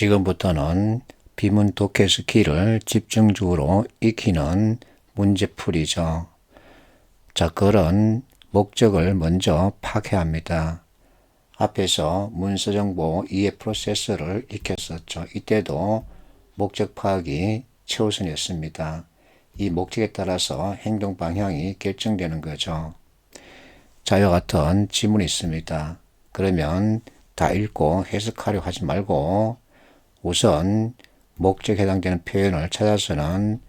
지금부터는 비문 독해 스킬을 집중적으로 익히는 문제풀이죠. 자, 그런 목적을 먼저 파악해야 합니다. 앞에서 문서정보 이해 프로세스를 익혔었죠. 이때도 목적 파악이 최우선이었습니다. 이 목적에 따라서 행동 방향이 결정되는 거죠. 자, 이와 같은 지문이 있습니다. 그러면 다 읽고 해석하려 하지 말고 우선 목적에 해당되는 표현을 찾아서는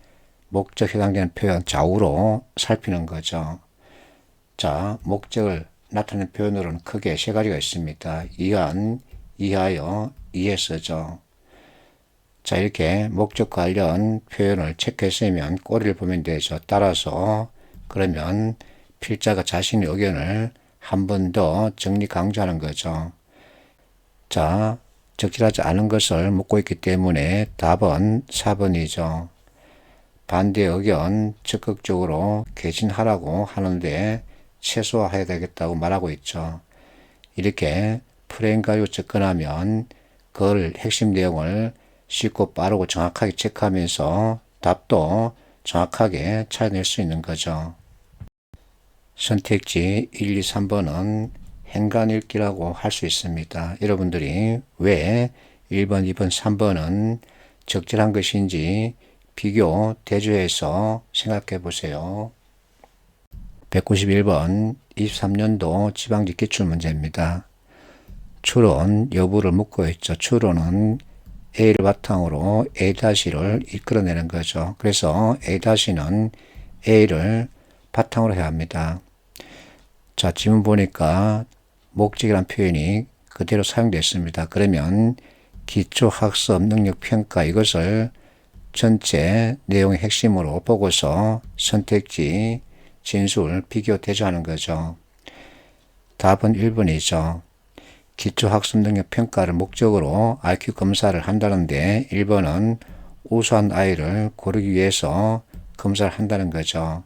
목적에 해당되는 표현 좌우로 살피는 거죠. 자, 목적을 나타내는 표현으로는 크게 세 가지가 있습니다. 이한, 이하여, 이해서죠. 자, 이렇게 목적 관련 표현을 체크했으면 꼬리를 보면 되죠. 따라서 그러면 필자가 자신의 의견을 한 번 더 정리 강조하는 거죠. 자, 적절하지 않은 것을 묻고 있기 때문에 답은 4번이죠. 반대 의견 적극적으로 개진하라고 하는데 최소화해야 되겠다고 말하고 있죠. 이렇게 프레임 가지고 접근하면 그 핵심 내용을 쉽고 빠르고 정확하게 체크하면서 답도 정확하게 찾아낼 수 있는 거죠. 선택지 1, 2, 3번은 행간 읽기라고 할 수 있습니다. 여러분들이 왜 1번, 2번, 3번은 적절한 것인지 비교, 대조해서 생각해 보세요. 191번 23년도 지방직 기출문제입니다. 추론 여부를 묻고 있죠. 추론은 A를 바탕으로 A-를 이끌어내는 거죠. 그래서 A-는 A를 바탕으로 해야 합니다. 자, 지문 보니까 목적이란 표현이 그대로 사용됐습니다. 그러면 기초학습 능력평가 이것을 전체 내용의 핵심으로 보고서 선택지, 진술, 비교, 대조하는 거죠. 답은 1번이죠. 기초학습 능력평가를 목적으로 IQ 검사를 한다는데 1번은 우수한 아이를 고르기 위해서 검사를 한다는 거죠.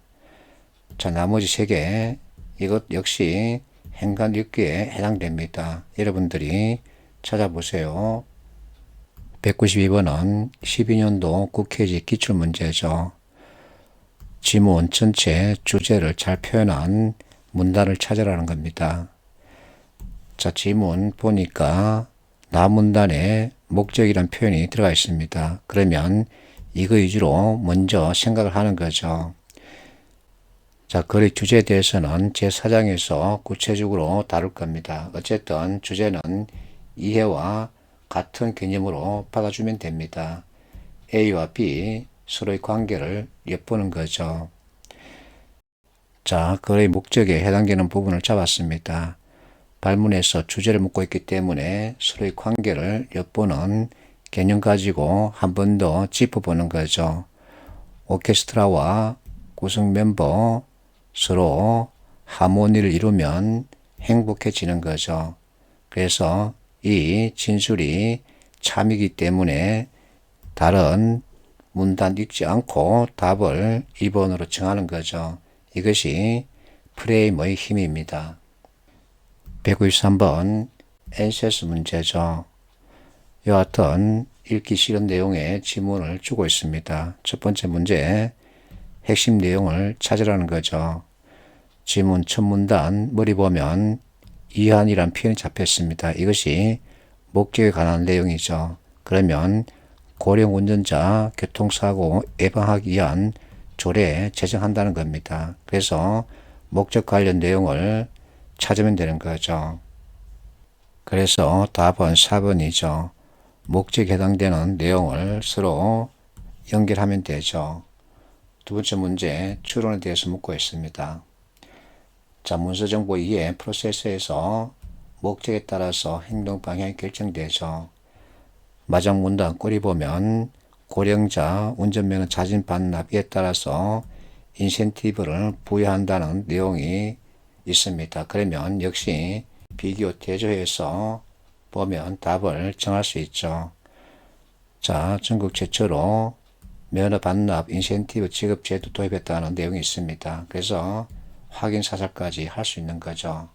자, 나머지 3개 이것 역시 행간 읽기에 해당됩니다. 여러분들이 찾아보세요. 192번은 12년도 국회직 기출문제죠. 지문 전체 주제를 잘 표현한 문단을 찾으라는 겁니다. 자, 지문 보니까 나 문단에 목적이란 표현이 들어가 있습니다. 그러면 이거 위주로 먼저 생각을 하는 거죠. 자, 그 주제에 대해서는 제4장에서 구체적으로 다룰 겁니다. 어쨌든 주제는 이해와 같은 개념으로 받아주면 됩니다. A와 B 서로의 관계를 엿보는 거죠. 자, 글의 목적에 해당되는 부분을 잡았습니다. 발문에서 주제를 묻고 있기 때문에 서로의 관계를 엿보는 개념 가지고 한 번 더 짚어보는 거죠. 오케스트라와 구성 멤버 서로 하모니를 이루면 행복해지는 거죠. 그래서 이 진술이 참이기 때문에 다른 문단 읽지 않고 답을 2번으로 정하는 거죠. 이것이 프레임의 힘입니다. 193번 NCS 문제죠. 이와 같은 읽기 싫은 내용의 지문을 주고 있습니다. 첫 번째 문제, 핵심 내용을 찾으라는 거죠. 지문 첫 문단 머리 보면 이한이란 표현이 잡혔습니다. 이것이 목적에 관한 내용이죠. 그러면 고령 운전자 교통사고 예방하기 위한 조례 제정한다는 겁니다. 그래서 목적 관련 내용을 찾으면 되는 거죠. 그래서 답은 4번이죠. 목적에 해당되는 내용을 서로 연결하면 되죠. 두 번째 문제, 추론에 대해서 묻고 있습니다. 자, 문서정보 이해 프로세스에서 목적에 따라서 행동 방향이 결정되죠. 마지막 문단 꼬리 보면 고령자 운전면허 자진 반납에 따라서 인센티브를 부여한다는 내용이 있습니다. 그러면 역시 비교 대조해서 보면 답을 정할 수 있죠. 자, 전국 최초로 면허 반납 인센티브 지급 제도 도입했다는 내용이 있습니다. 그래서 확인 사살까지 할 수 있는 거죠.